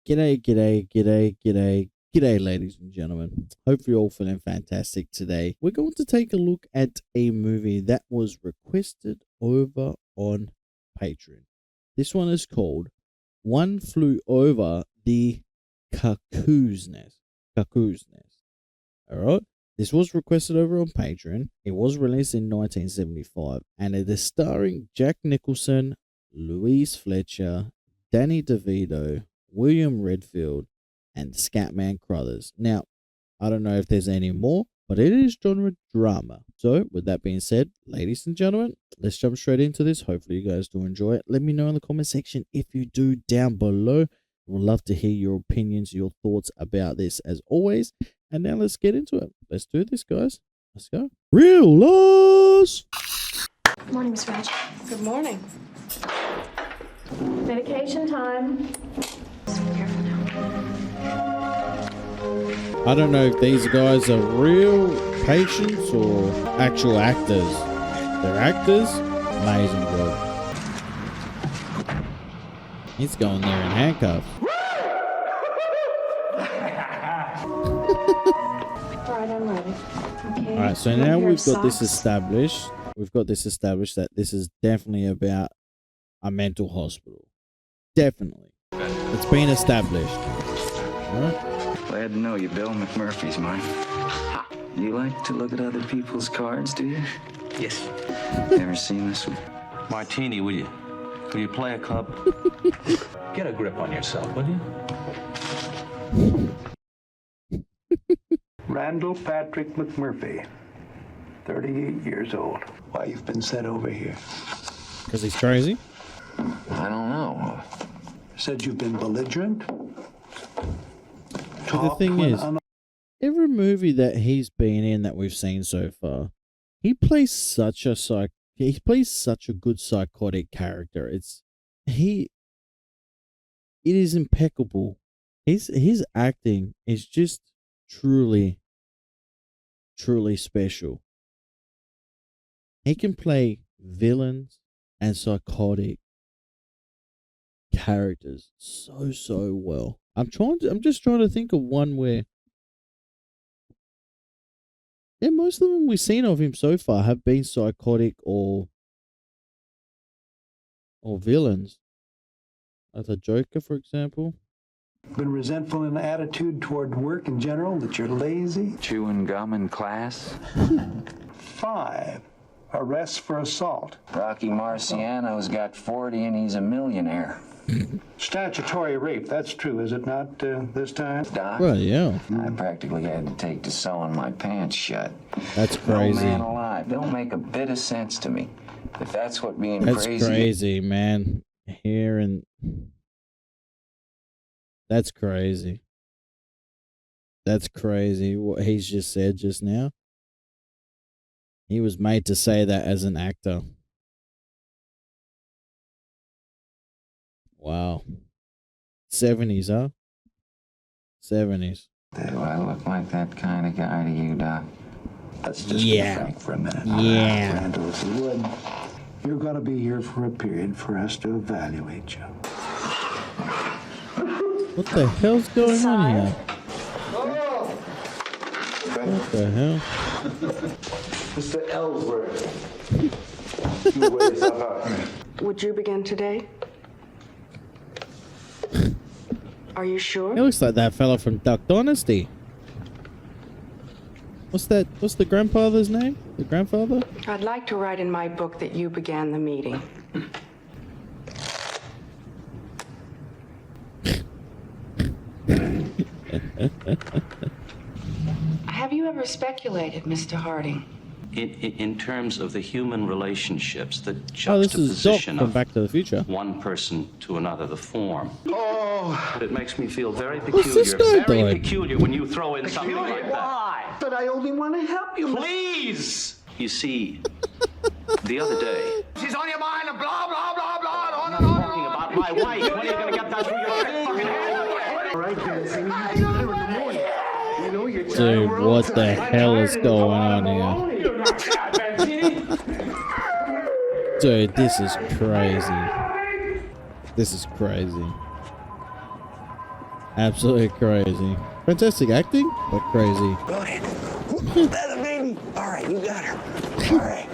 G'day, ladies and gentlemen. Hope you're all feeling fantastic today. We're going to take a look at a movie that was requested over on Patreon. This one is called One Flew Over the Cuckoo's Nest. Cuckoo's Nest. Alright? This was requested over on Patreon. It was released in 1975, and it is starring Jack Nicholson, Louise Fletcher, Danny DeVito, William Redfield, and Scatman Crothers. Now, I don't know if there's any more, but it is genre drama. So, with that being said, ladies and gentlemen, let's jump straight into this. Hopefully you guys do enjoy it. Let me know in the comment section if you do down below. We'd love to hear your opinions, your thoughts about this as always. And now let's get into it. Let's do this, guys. Let's go. Real Loss! Good morning, Miss Reg. Good morning. Medication time. Careful now. I don't know if these guys are real patients or actual actors. They're actors. Amazing job. He's going there in handcuffs. Alright, I'm ready. Okay. Alright, so now we've got this established. We've got this established that this is definitely about a mental hospital. Definitely. It's been established. Alright. Glad to know you, Bill. McMurphy's mine. You like to look at other people's cards, do you? Yes. Never seen this one? Martini, will you? Will you play a club? Get a grip on yourself, will you? Randall Patrick McMurphy, 38 years old. Why you've been sent over here? Because he's crazy? I don't know. Said you've been belligerent? But the thing is, every movie that he's been in that we've seen so far, he plays such a good psychotic character. It is impeccable. His acting is just truly special. He can play villains and psychotic characters so well. I'm just trying to think of one where, yeah, most of them we've seen of him so far have been psychotic or villains. Like the Joker, for example. Been resentful in attitude toward work in general, that you're lazy? Chewing gum in class? 5 arrests for assault. Rocky Marciano's got 40 and he's a millionaire. Statutory rape, that's true, is it not, this time? Doc, Well, yeah. I practically had to take to sewing my pants shut. That's No crazy. man alive. Don't make a bit of sense to me. If that's what being That's crazy... crazy, man. That's crazy. That's crazy what he's just said just now. He was made to say that as an actor. Wow. 70s, huh? 70s. Do I look like that kind of guy to you, Doc? Let's just Yeah. get frank for a minute. Yeah. Randall, if you would, you're going to be here for a period for us to evaluate you. What the hell's going on here? What the hell? Mr. Ellsworth. You wear yourself out. Would you begin today? Are you It sure? looks like that fella from Duck Dynasty. What's the grandfather's name? The grandfather? I'd like to write in my book that you began the meeting. Have you ever speculated, Mr. Harding? In terms of the human relationships, the Oh, this is Doc juxtaposition from of Back to the Future. one person to another, the form. Oh, It makes me feel very What's this peculiar, guy very doing? peculiar when you throw in something like that. but I only want to help you. Please! You see, the other day, She's on your mind and blah, blah, blah, blah, on talking about my wife, when are you going to get that through your thick fucking head? All right, Nancy. You in the morning. You know you're Dude, what the hell is going on here? Dude, this is crazy. This is crazy. Absolutely crazy. Fantastic acting, but crazy. Go ahead. That's a baby. All right, you got her. All right.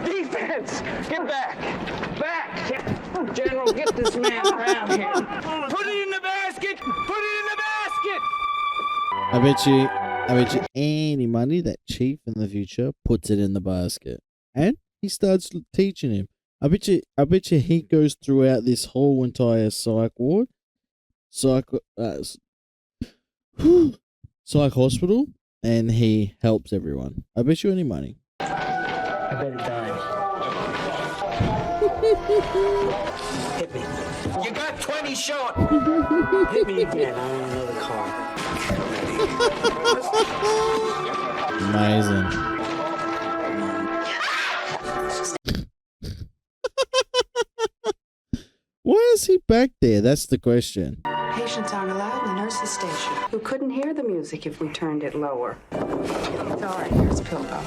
Defense! Get back! Back! General, get this man around here. Put it in the basket! Put it in the basket! I bet you any money that Chief in the future puts it in the basket. And he starts teaching him. I bet you he goes throughout this whole entire psych hospital, and he helps everyone. I bet you any money. I bet it dies. Hit me. You got 20 short. Hit me again. I want another card. Amazing. Why is he back there? That's the question. Patients aren't allowed in the nurse's station. Who couldn't hear the music if we turned it lower. It's all right, Nurse Pillow.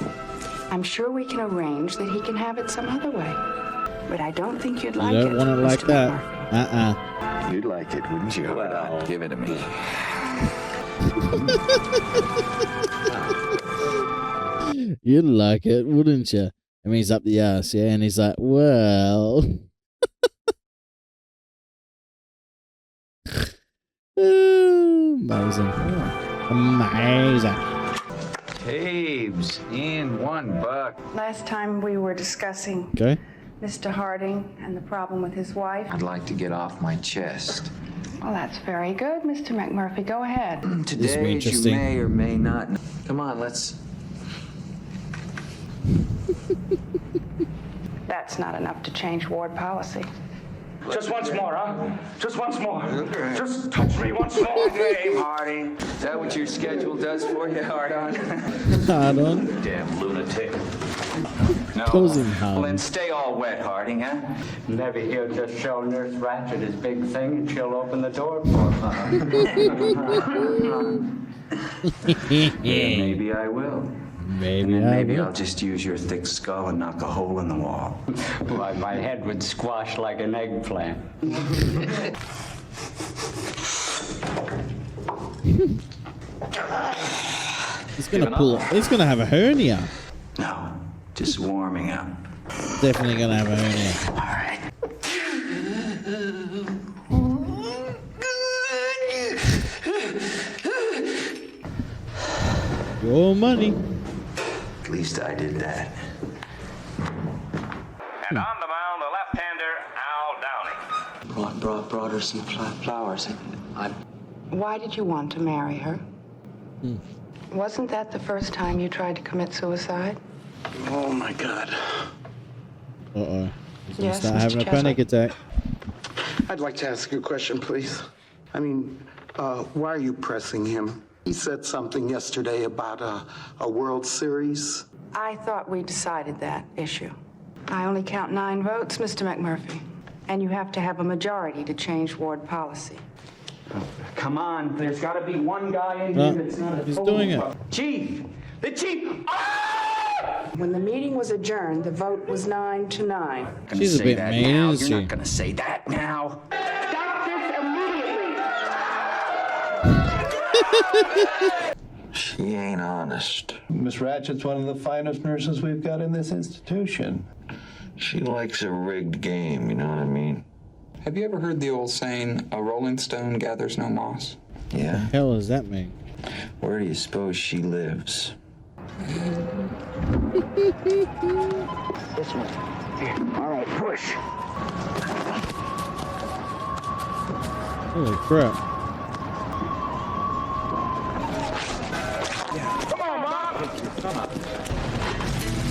I'm sure we can arrange that he can have it some other way. But I don't think you'd like it. You don't want it like Mr. that. McMurphy. You'd like it, wouldn't you? Well, give it to me. You'd like it, wouldn't you? I mean, he's up the ass, yeah, and he's like, well. Amazing. Amazing. Tabes in $1. Last time we were discussing Okay. Mr. Harding and the problem with his wife. I'd like to get off my chest. Well, that's very good, Mr. McMurphy. Go ahead. This will be Today, as you interesting. may or may not know. Come on, let's... That's not enough to change ward policy. Just once more, huh? Just once more. Just touch me once more. Hey, Harding. Is that what your schedule does for you, Harding? Hard on. Damn lunatic. No. Calls him Well, Harding. then stay all wet, Harding, huh? Maybe he'll just show Nurse Ratched his big thing and she'll open the door for him. Maybe I will. Maybe And I maybe will. I'll just use your thick skull and knock a hole in the wall. Why, my head would squash like an eggplant. He's gonna have a hernia. No, just warming up. Definitely gonna have a hernia. All right. Your money. At least I did that. And on the mound, the left-hander, Al Downing. Brought her some flowers. Why did you want to marry her? Wasn't that the first time you tried to commit suicide? Oh, my God. Uh-oh. He's gonna Yes, start Mr. having a panic attack. I'd like to ask you a question, please. I mean, why are you pressing him? He said something yesterday about a World Series. I thought we decided that issue. I only count 9 votes, Mr. McMurphy. And you have to have a majority to change ward policy. Come on, there's got to be one guy in No, here that's not a he's total doing it. fuck. Chief! The chief! Ah! When the meeting was adjourned, the vote was 9 to 9. Gonna She's a say bit that mean, now. isn't You're she? not gonna say that now. Stop this immediately! She ain't honest. Miss Ratchet's one of the finest nurses we've got in this institution. She likes a rigged game, you know what I mean? Have you ever heard the old saying, a rolling stone gathers no moss? Yeah. Hell does that mean? Where do you suppose she lives? This one. Here. All right, push. Holy crap. Come on, Bob!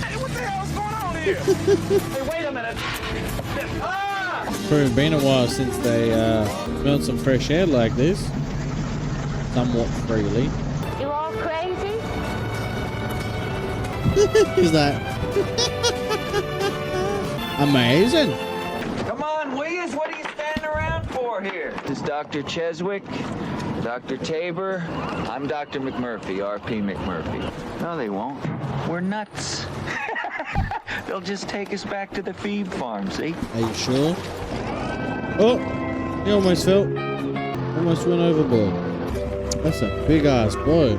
Hey, what the hell's going on here? Hey, wait a minute. Probably been a while since they smelled some fresh air like this. Somewhat freely. You all crazy? He's like, amazing. Come on, Williams, what are you standing around for here? This is Dr. Cheswick, Dr. Tabor. I'm Dr. McMurphy, R.P. McMurphy. No, they won't. We're nuts. They'll just take us back to the feed farm, see? Are you sure? Oh, he almost fell. Almost went overboard. That's a big ass boat.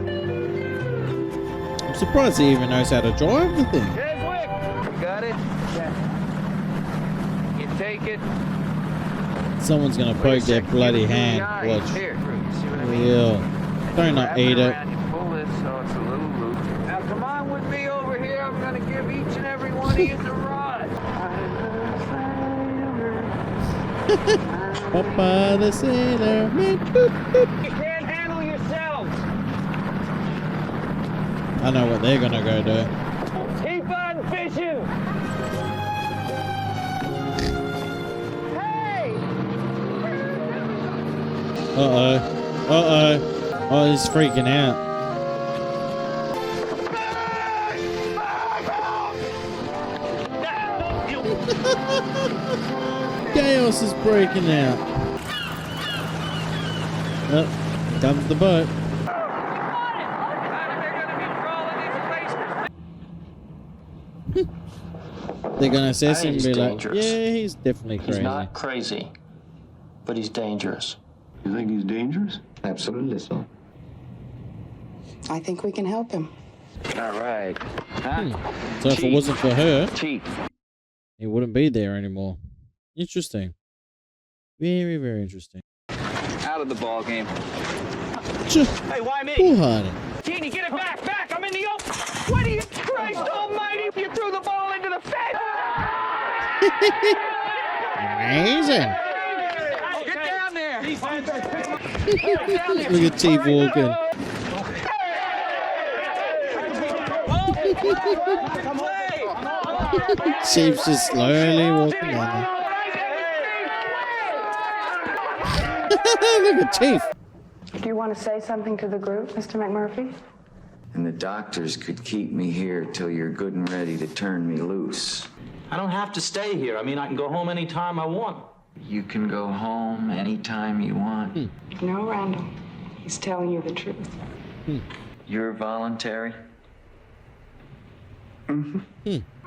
I'm surprised he even knows how to drive the thing. Cheswick, you got it? Yeah. You take it. Someone's gonna poke their bloody hand. Watch. Here, see what I mean? Yeah. Don't not eat it. Around, you pull this so it's a little loop. Now come on with me over here. I'm gonna give each and every one of you the rod. Papa the sailor man. Boop, boop. You can't handle yourselves. I know what they're gonna go do. Keep on fishing. Hey! Uh-oh. Uh-oh. Oh, he's freaking out. Chaos is breaking out. Oh, here comes the boat. They're gonna assess him and be like, yeah, he's definitely crazy. He's not crazy, but he's dangerous. You think he's dangerous? Absolutely so. I think we can help him. All right. Huh? So if it wasn't for her, Chief. he wouldn't be there anymore. Interesting. Very, very interesting. Out of the ball game. Hey, why me? Foolhardy. Teeny, get it back! Back! I'm in the open! What are you, Christ almighty? You threw the ball into the fence! Amazing. Get down there! Look at Chief walking. Chief's just slowly walking down there. Look at Chief. Do you want to say something to the group, Mr. McMurphy? And the doctors could keep me here till you're good and ready to turn me loose. I don't have to stay here. I mean, I can go home anytime I want. You can go home anytime you want. No, Randall. He's telling you the truth. You're voluntary?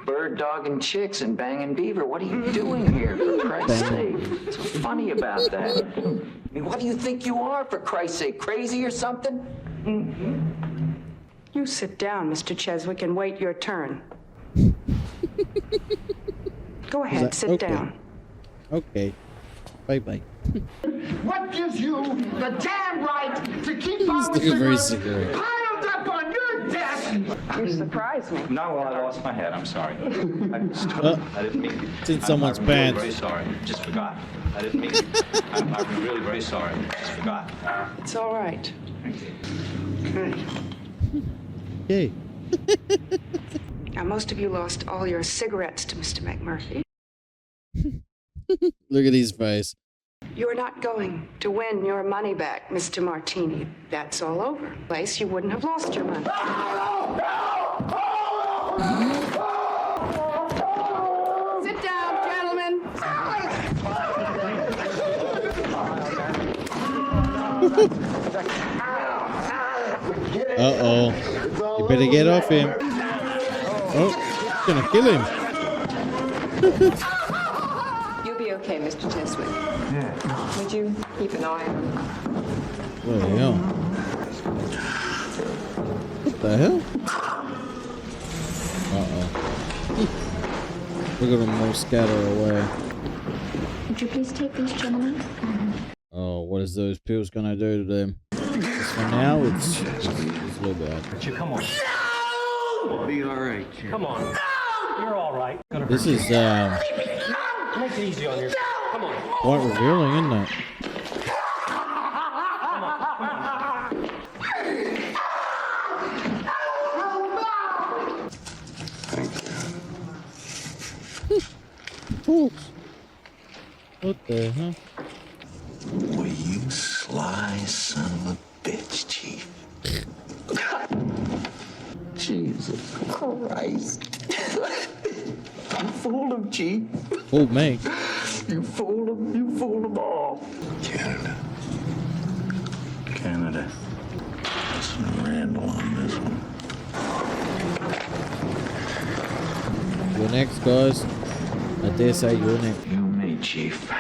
Bird dogging chicks and banging beaver. What are you doing here, for Christ's sake? What's so funny about that? I mean, what do you think you are, for Christ's sake? Crazy or something? You sit down, Mr. Cheswick, and wait your turn. Go ahead, sit okay? down. Okay. Bye-bye. What gives you the damn right to keep our Very cigarettes cigarette. piled up on your desk? You surprised me. No, well, I lost my head. I'm sorry. I didn't mean to. It's in someone's I'm pants. really very sorry. Just forgot. I didn't mean to. I'm really very sorry. Just forgot. It's all right. Okay. Now, most of you lost all your cigarettes to Mr. McMurphy. Look at his face. You're not going to win your money back, Mr. Martini. That's all over. Place, you wouldn't have lost your money. Sit down, gentlemen. Uh-oh. You better get off him. Oh, it's gonna kill him. You'll be okay, Mr. Cheswick. Yeah. Would you keep an eye on him? What the hell? What the hell? Uh-oh. Look at them all scatter away. Would you please take these, gentlemen? Oh, what is those pills gonna do to them? Just for now, it's a little bad. Come on. We'll be all right. Come on. You're all right. This is Take it easy on yourself. Come on. quite revealing, isn't it? Fools. What the hell? Well, you sly son of a bitch, Chief. Jesus Christ. You fooled him, Chief. Fooled me. You fooled him. You fooled them all. Canada. Listen to Randall on this one. You're next, guys. I dare say you're next. You and me, Chief.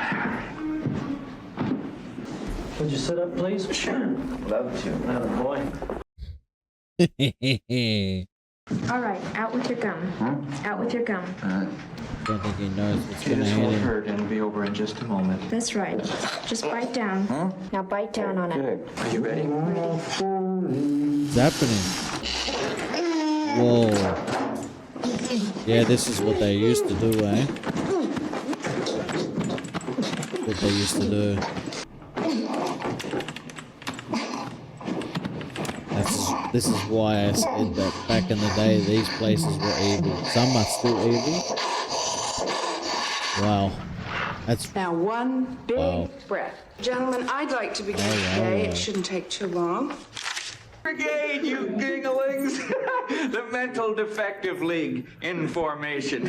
What'd you you sit up, please? Sure. Love to. Atta boy. All right, out with your gum. Out with your gum. Don't think he knows what's Okay, gonna this hit won't him. hurt and it'll be over in just a moment. That's right. Just bite down. Now bite down on it. Good. Are you ready? What's happening? Whoa. Yeah, this is what they used to do, eh? What they used to do. This is why I said that back in the day these places were evil. Some are still evil. Wow. That's Now, one big Wow. breath. Gentlemen, I'd like to begin wow, today. wow. It shouldn't take too long. Brigade, you ginglings! The Mental Defective League in formation.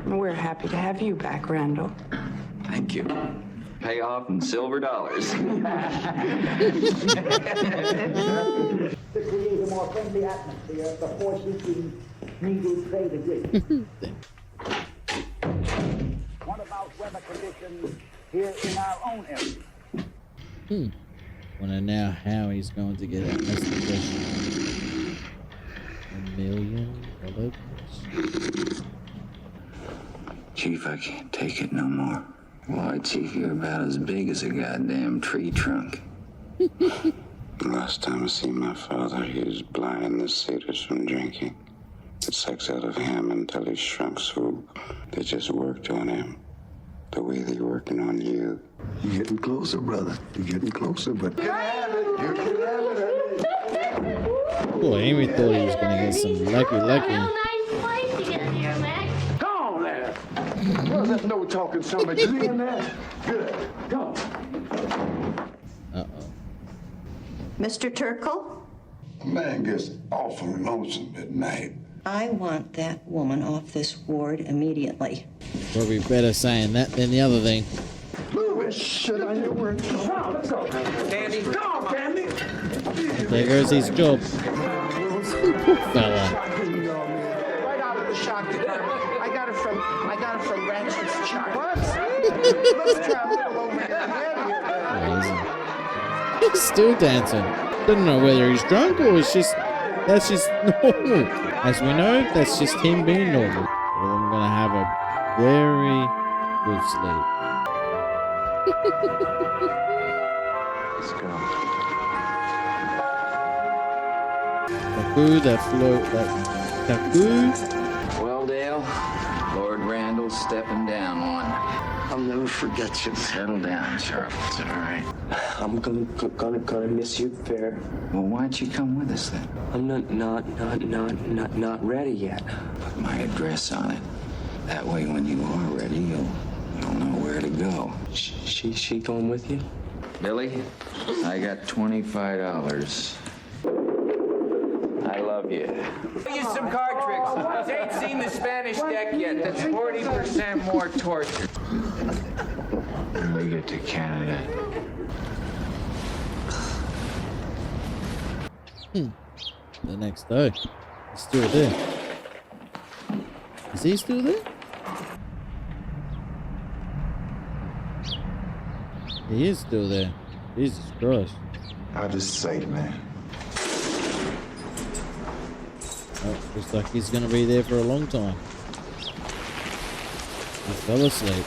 We're happy to have you back, Randall. Thank you. Pay off in silver dollars. To create a more friendly atmosphere, the force-seeking Negro trade agreement. What about weather conditions here in our own area? Wanna know how he's going to get investigation. $1 million. Chief, I can't take it no more. Why, Chief, you're about as big as a goddamn tree trunk. The last time I seen my father, he was blinding the satyrs from drinking. The sex out of him until he shrunk so they just worked on him. The way they working on you. You're getting closer, brother. You're getting closer, but... Boy, Amy thought he was gonna get some lucky. Come on there. Well, there's no talking somebody. You in there? Good. Go. Uh-oh. Mr. Turkle? A man gets awful lonesome at night. I want that woman off this ward immediately. Probably better saying that than the other thing. Louis, should I hear word? Come on, let's go. Candy, Come on, Candy. There goes his job. Poor fella. Right out of the shock department. I got it from Ratchet's chart. What? Let's try a little over here. He's still dancing. Don't know whether he's drunk or it's just that's just normal. As we know, that's just him being normal. Well, I'm gonna have a very good sleep. let's go. Cuckoo, that float, that cuckoo. Well, Dale, Lord Randall's stepping down one. I'll never forget you. Settle down, Sheriff. It's all right. I'm gonna miss you, fair. Well, why don't you come with us then? I'm not ready yet. Put my address on it. That way, when you are ready, you'll know where to go. She going with you? Billy, I got $25. I love you. Use some card tricks. They ain't seen the Spanish deck yet. That's 40% more torture. When we get to Canada. The next day. He's still there. Is he still there? He is still there. Jesus Christ. I just say, man. Oh, looks like he's gonna be there for a long time. He fell asleep.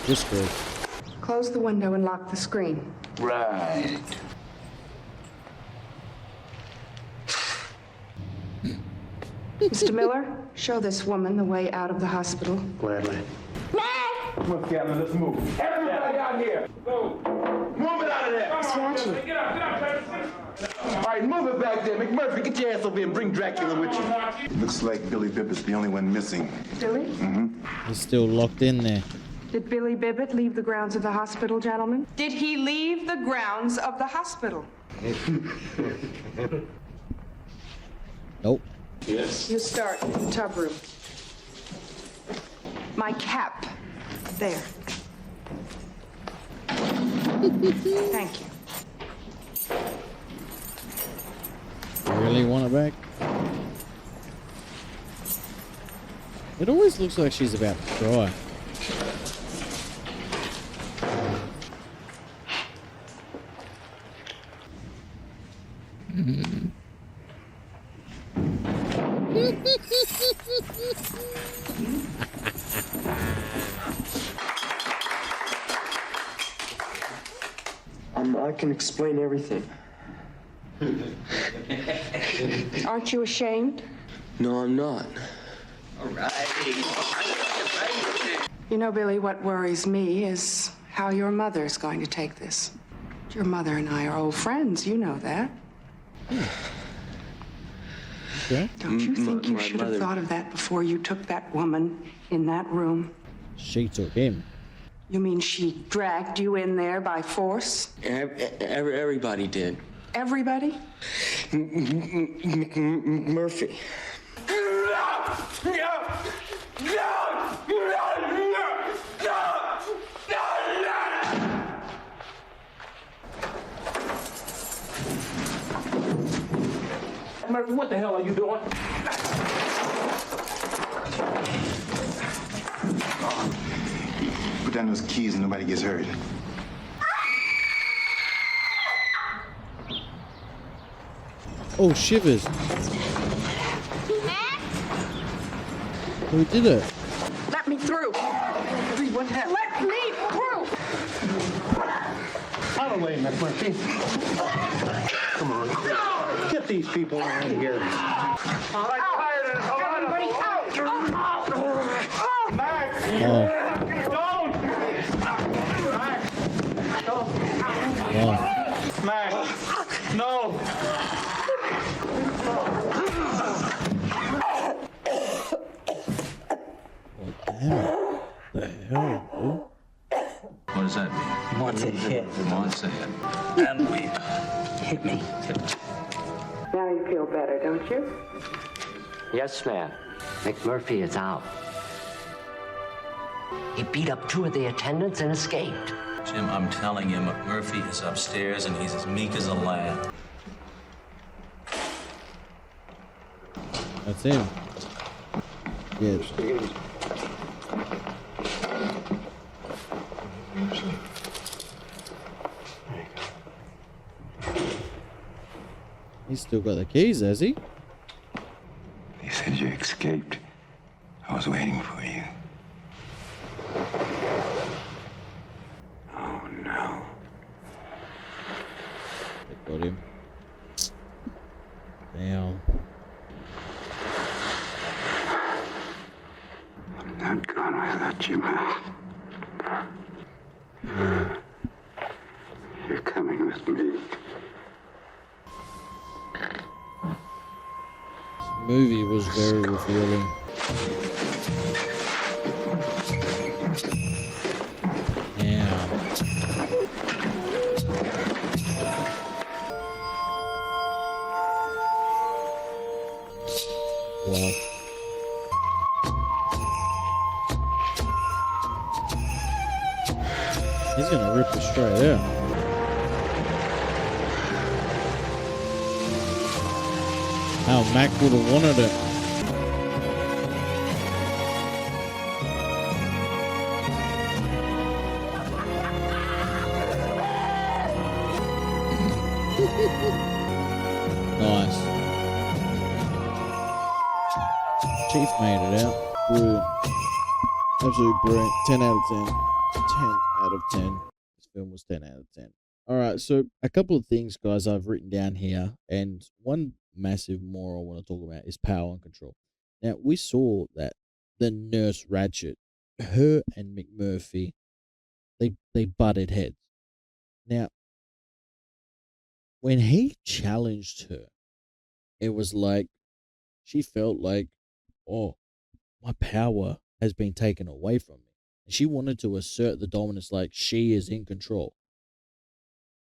Just good. Close the window and lock the screen. Right. Mr. Miller, show this woman the way out of the hospital. Gladly. Come on, Captain, let's move. Everybody out here. Go. Move it out of there. All right, move it back there. McMurphy, get your ass over here and bring Dracula with you. Looks like Billy Bibbitt's the only one missing. Billy? He's still locked in there. Did Billy Bibbit leave the grounds of the hospital, gentlemen? Did he leave the grounds of the hospital? Nope. Yes. You start in the tub room. My cap. There. Thank you. You really want it back? It always looks like she's about to cry. I can explain everything. Aren't you ashamed? No, I'm not. All right. You know, Billy, what worries me is how your mother's going to take this. Your mother and I are old friends, you know that. Okay. Don't you think you my should have mother- thought of that before you took that woman in that room? She took him. You mean she dragged you in there by force? Everybody did. Everybody? McMurphy. Murphy, what the hell are you doing? Put down those keys and nobody gets hurt. Oh, shivers. Who did it? Let me through. Everyone has. Let me through. Out of the way, McMurphy. Come on. Get these people out of here. Everybody out! Max! Oh. Don't! Wow. Max! No! The hell? Oh. What does that mean? What's a hit? Come on, say it. And we Hit me. Now you feel better, don't you? Yes, ma'am. McMurphy is out. He beat up 2 of the attendants and escaped. Jim, I'm telling you, McMurphy is upstairs and he's as meek as a lamb. That's him. Yes. He's still got the keys, has he? They said you escaped. I was waiting for you. Oh, no. They got him. Damn. I'm not gonna let you out. You're coming with me. This movie was very revealing. Yeah. Wow. He's gonna rip it straight out. How Mac would have wanted it. Nice. Chief made it out. Brilliant. Absolutely brilliant. 10 out of 10. 10 out of 10. This film was 10 out of 10. Alright, so a couple of things, guys, I've written down here. And one massive more I want to talk about is power and control. Now, we saw that the Nurse Ratched, her and McMurphy, they butted heads. Now, when he challenged her, it was like she felt like, oh, my power has been taken away from me. And she wanted to assert the dominance like she is in control.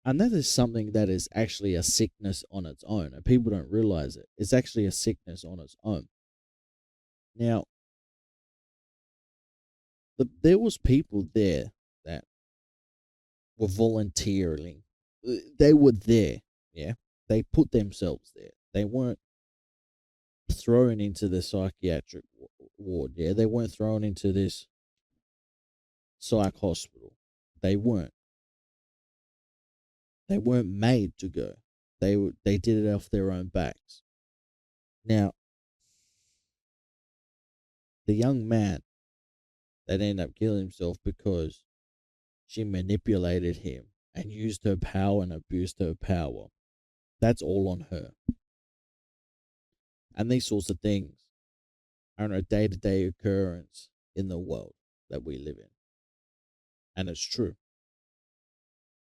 And that is something that is actually a sickness on its own. And people don't realize it. It's actually a sickness on its own. Now, there was people there that were volunteering. They were there, yeah? They put themselves there. They weren't thrown into the psychiatric ward, yeah? They weren't thrown into this psych hospital. They weren't. They weren't made to go. they did it off their own backs. Now, the young man that ended up killing himself because she manipulated him and used her power and abused her power. That's all on her. And these sorts of things are a day-to-day occurrence in the world that we live in. And it's true.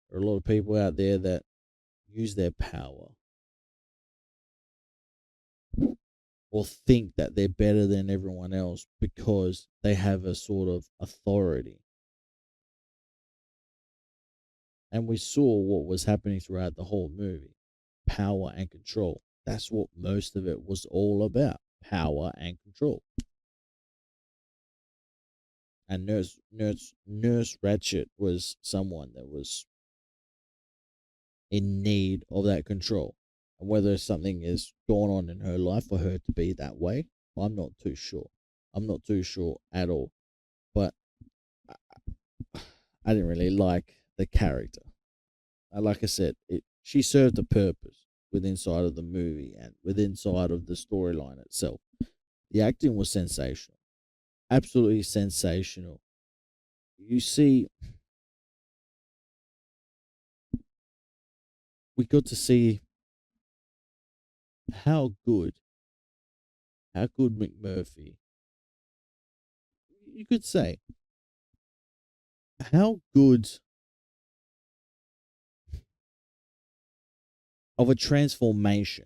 There are a lot of people out there that use their power or think that they're better than everyone else because they have a sort of authority. And we saw what was happening throughout the whole movie. Power and control. That's what most of it was all about. Power and control. And Nurse Ratched was someone that was in need of that control. And whether something is going on in her life for her to be that way, I'm not too sure. I'm not too sure at all. But I didn't really like the character. Like I said, she served a purpose within inside of the movie and within inside of the storyline itself. The acting was sensational. Absolutely sensational. You see, we got to see how good McMurphy, you could say, how good of a transformation,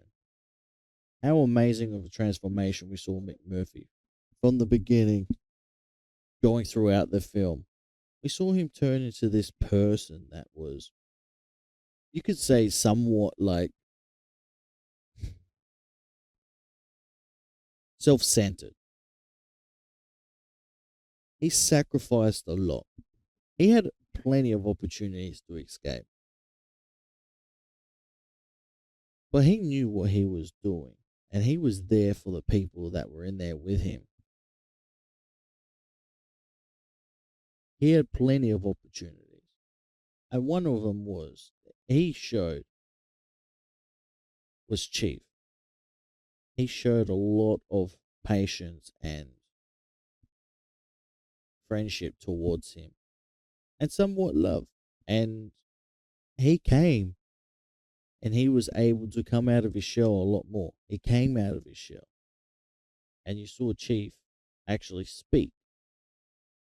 how amazing of a transformation we saw McMurphy from the beginning going throughout the film. We saw him turn into this person that was, you could say, somewhat like self-centered. He sacrificed a lot. He had plenty of opportunities to escape. But he knew what he was doing, and he was there for the people that were in there with him. He had plenty of opportunities. And one of them was, was Chief. He showed a lot of patience and friendship towards him, and somewhat love. And he came, and he was able to come out of his shell a lot more. He came out of his shell. And you saw Chief actually speak,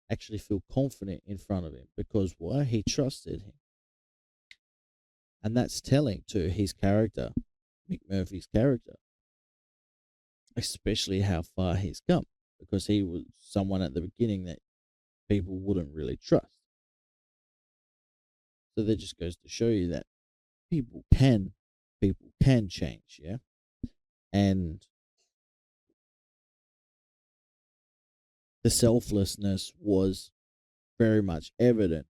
actually feel confident in front of him. Because why? He trusted him. And that's telling to his character, McMurphy's character. Especially how far he's come. Because he was someone at the beginning that people wouldn't really trust. So that just goes to show you that people can change, yeah? And the selflessness was very much evident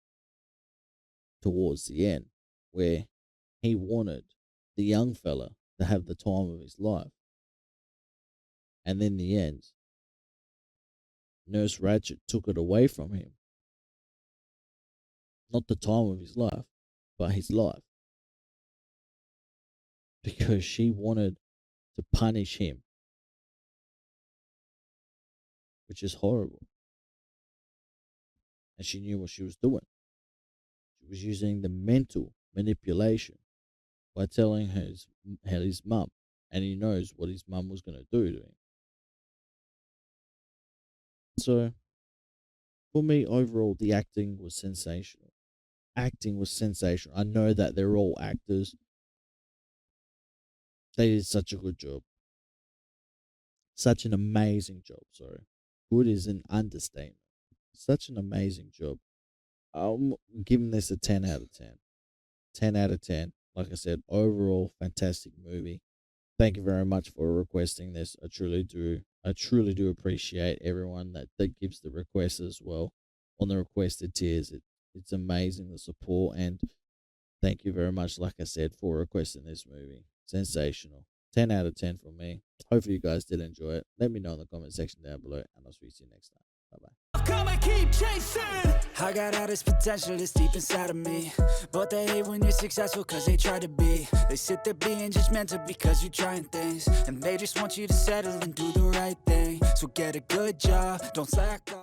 towards the end, where he wanted the young fella to have the time of his life. And in the end, Nurse Ratched took it away from him. Not the time of his life, but his life. Because she wanted to punish him. Which is horrible. And she knew what she was doing. She was using the mental manipulation by telling his mum. And he knows what his mum was going to do to him. So, for me, overall, the acting was sensational. Acting was sensational. I know that they're all actors. They did such a good job. Such an amazing job, sorry. Good is an understatement. Such an amazing job. I'm giving this a 10 out of 10. 10 out of 10. Like I said, overall, fantastic movie. Thank you very much for requesting this. I truly do appreciate everyone that gives the requests as well on the requested tiers. It's amazing, the support, and thank you very much, like I said, for requesting this movie. Sensational. 10 out of 10 for me. Hopefully you guys did enjoy it. Let me know in the comment section down below, and I'll speak to you next time. Bye-bye. keep chasing. I got all this potential that's deep inside of me, but they hate when you're successful cause they try to be. They sit there being judgmental because you're trying things, and they just want you to settle and do the right thing. So get a good job, don't slack off.